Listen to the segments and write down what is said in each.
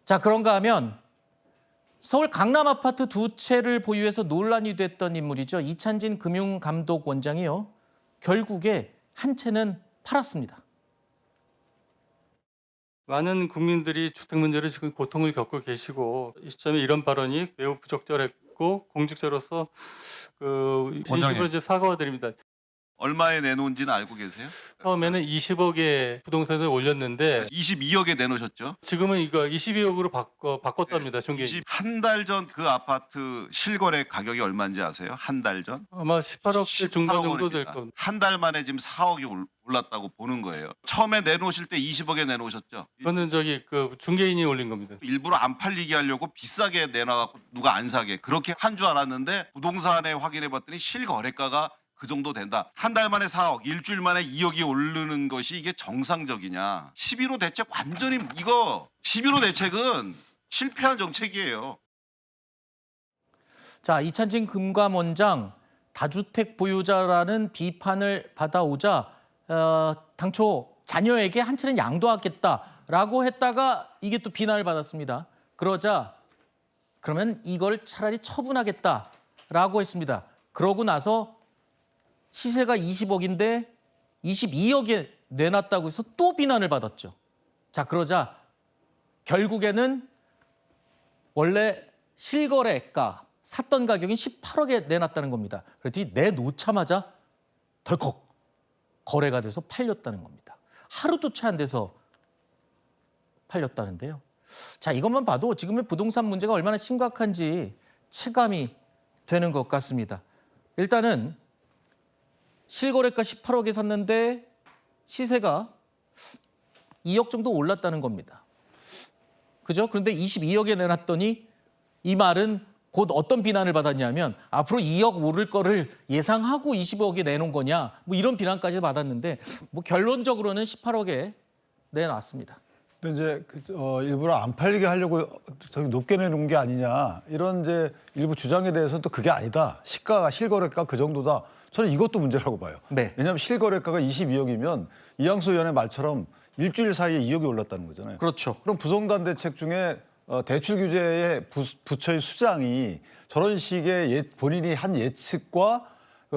자, 그런가 하면 서울 강남 아파트 두 채를 보유해서 논란이 됐던 인물이죠. 이찬진 금융감독원장이요. 결국에 한 채는 팔았습니다. 많은 국민들이 주택 문제로 지금 고통을 겪고 계시고 이 시점에 이런 발언이 매우 부적절했고 공직자로서 진심으로 좀 사과を드립니다. 얼마에 내놓은지는 알고 계세요? 처음에는 20억에 부동산을 올렸는데 22억에 내놓으셨죠? 지금은 이거 22억으로 바꿨답니다. 중개인. 한 달 전 그 아파트 실거래 가격이 얼마인지 아세요? 한 달 전? 아마 18억대 중반 정도 될 겁니다. 한 달 만에 지금 4억이 올랐다고 보는 거예요. 처음에 내놓으실 때 20억에 내놓으셨죠? 그거는 중개인이 올린 겁니다. 일부러 안 팔리게 하려고 비싸게 내놔갖고 누가 안 사게 그렇게 한 줄 알았는데 부동산에 확인해봤더니 실거래가가 그 정도 된다. 한 달 만에 4억, 일주일 만에 2억이 오르는 것이 이게 정상적이냐. 11호 대책 완전히 11호 대책은 실패한 정책이에요. 자, 이찬진 금감원장 다주택 보유자라는 비판을 받아오자 당초 자녀에게 한 채는 양도하겠다라고 했다가 이게 또 비난을 받았습니다. 그러자 그러면 이걸 차라리 처분하겠다라고 했습니다. 그러고 나서 시세가 20억인데 22억에 내놨다고 해서 또 비난을 받았죠. 자, 그러자 결국에는 원래 실거래가 샀던 가격인 18억에 내놨다는 겁니다. 그랬더니 내놓자마자 덜컥 거래가 돼서 팔렸다는 겁니다. 하루도 채 안 돼서 팔렸다는데요. 자, 이것만 봐도 지금의 부동산 문제가 얼마나 심각한지 체감이 되는 것 같습니다. 일단은 실거래가 18억에 샀는데 시세가 2억 정도 올랐다는 겁니다. 그죠? 그런데 22억에 내놨더니 이 말은 곧 어떤 비난을 받았냐면 앞으로 2억 오를 거를 예상하고 20억에 내놓은 거냐 뭐 이런 비난까지 받았는데 뭐 결론적으로는 18억에 내놨습니다. 근데 이제 일부러 안 팔리게 하려고 저기 높게 내놓은 게 아니냐 이런 이제 일부 주장에 대해서는 또 그게 아니다. 시가가 실거래가 그 정도다. 저는 이것도 문제라고 봐요. 네. 왜냐하면 실거래가가 22억이면 이양수 의원의 말처럼 일주일 사이에 2억이 올랐다는 거잖아요. 그렇죠. 그럼 부동산 대책 중에 대출 규제의 부처의 수장이 저런 식의 본인이 한 예측과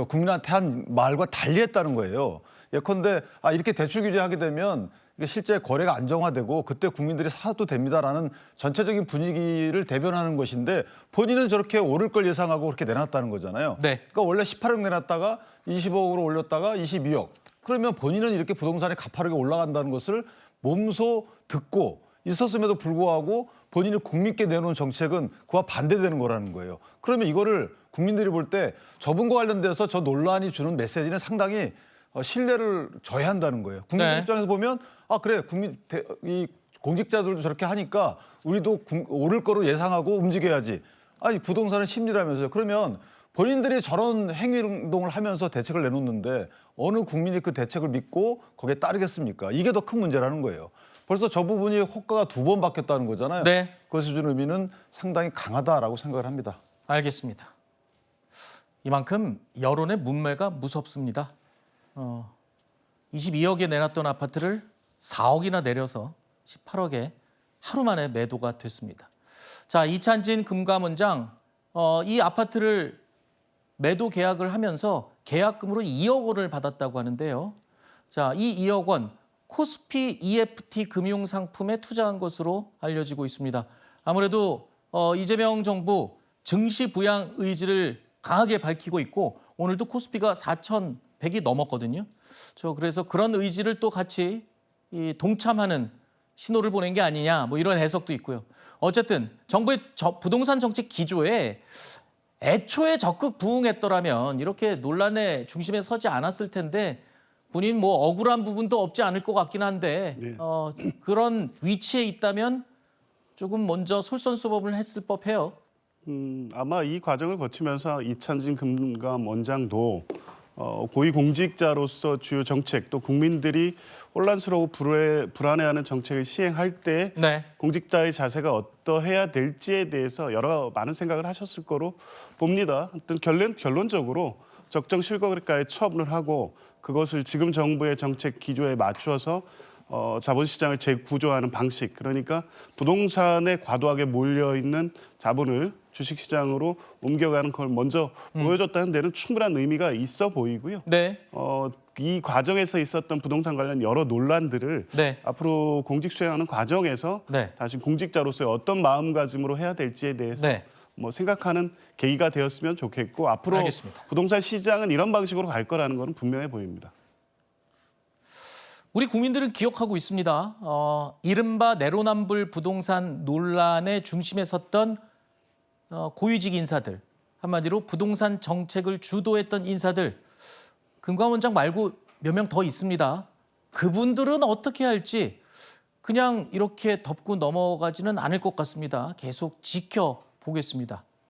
국민한테 한 말과 달리했다는 거예요. 예컨대 이렇게 대출 규제하게 되면 이게 실제 거래가 안정화되고 그때 국민들이 사도 됩니다라는 전체적인 분위기를 대변하는 것인데 본인은 저렇게 오를 걸 예상하고 그렇게 내놨다는 거잖아요. 네. 그러니까 원래 18억 내놨다가 20억으로 올렸다가 22억. 그러면 본인은 이렇게 부동산이 가파르게 올라간다는 것을 몸소 듣고 있었음에도 불구하고 본인이 국민께 내놓은 정책은 그와 반대되는 거라는 거예요. 그러면 이거를 국민들이 볼 때 저분과 관련돼서 저 논란이 주는 메시지는 상당히 신뢰를 저해한다는 거예요. 국민들 네. 입장에서 보면 그래 이 공직자들도 저렇게 하니까 우리도 오를 거로 예상하고 움직여야지. 아니 부동산은 심리라면서요. 그러면 본인들이 저런 행동을 하면서 대책을 내놓는데 어느 국민이 그 대책을 믿고 거기에 따르겠습니까? 이게 더 큰 문제라는 거예요. 벌써 저 부분이 호가가 2번 바뀌었다는 거잖아요. 네. 그것을 주는 의미는 상당히 강하다라고 생각을 합니다. 알겠습니다. 이만큼 여론의 문매가 무섭습니다. 22억에 내놨던 아파트를 4억이나 내려서 18억에 하루 만에 매도가 됐습니다. 자, 이찬진 금감원장 이 아파트를 매도 계약을 하면서 계약금으로 2억 원을 받았다고 하는데요. 자, 이 2억 원 코스피 EFT 금융상품에 투자한 것으로 알려지고 있습니다. 아무래도 이재명 정부 증시 부양 의지를 강하게 밝히고 있고 오늘도 코스피가 4,100이 넘었거든요. 그래서 그런 의지를 또 같이 동참하는 신호를 보낸 게 아니냐 뭐 이런 해석도 있고요. 어쨌든 정부의 부동산 정책 기조에 애초에 적극 부응했더라면 이렇게 논란의 중심에 서지 않았을 텐데 본인 뭐 억울한 부분도 없지 않을 것 같긴 한데 네. 그런 위치에 있다면 조금 먼저 솔선수범을 했을 법해요. 아마 이 과정을 거치면서 이찬진 금감원장도 고위공직자로서 주요 정책 또 국민들이 혼란스러워 불안해하는 정책을 시행할 때 네. 공직자의 자세가 어떠해야 될지에 대해서 많은 생각을 하셨을 거로 봅니다. 하여튼 결론적으로 적정 실거래가에 처분을 하고 그것을 지금 정부의 정책 기조에 맞춰서 자본시장을 재구조하는 방식, 그러니까 부동산에 과도하게 몰려있는 자본을 주식시장으로 옮겨가는 걸 먼저 보여줬다는 데는 충분한 의미가 있어 보이고요. 네. 이 과정에서 있었던 부동산 관련 여러 논란들을 네. 앞으로 공직 수행하는 과정에서 네. 다시 공직자로서의 어떤 마음가짐으로 해야 될지에 대해서 네. 뭐 생각하는 계기가 되었으면 좋겠고, 앞으로 알겠습니다. 부동산 시장은 이런 방식으로 갈 거라는 것은 분명해 보입니다. 우리 국민들은 기억하고 있습니다. 이른바 내로남불 부동산 논란의 중심에 섰던 고위직 인사들, 한마디로 부동산 정책을 주도했던 인사들, 금감원장 말고 몇 명 더 있습니다. 그분들은 어떻게 할지 그냥 이렇게 덮고 넘어가지는 않을 것 같습니다. 계속 지켜보겠습니다.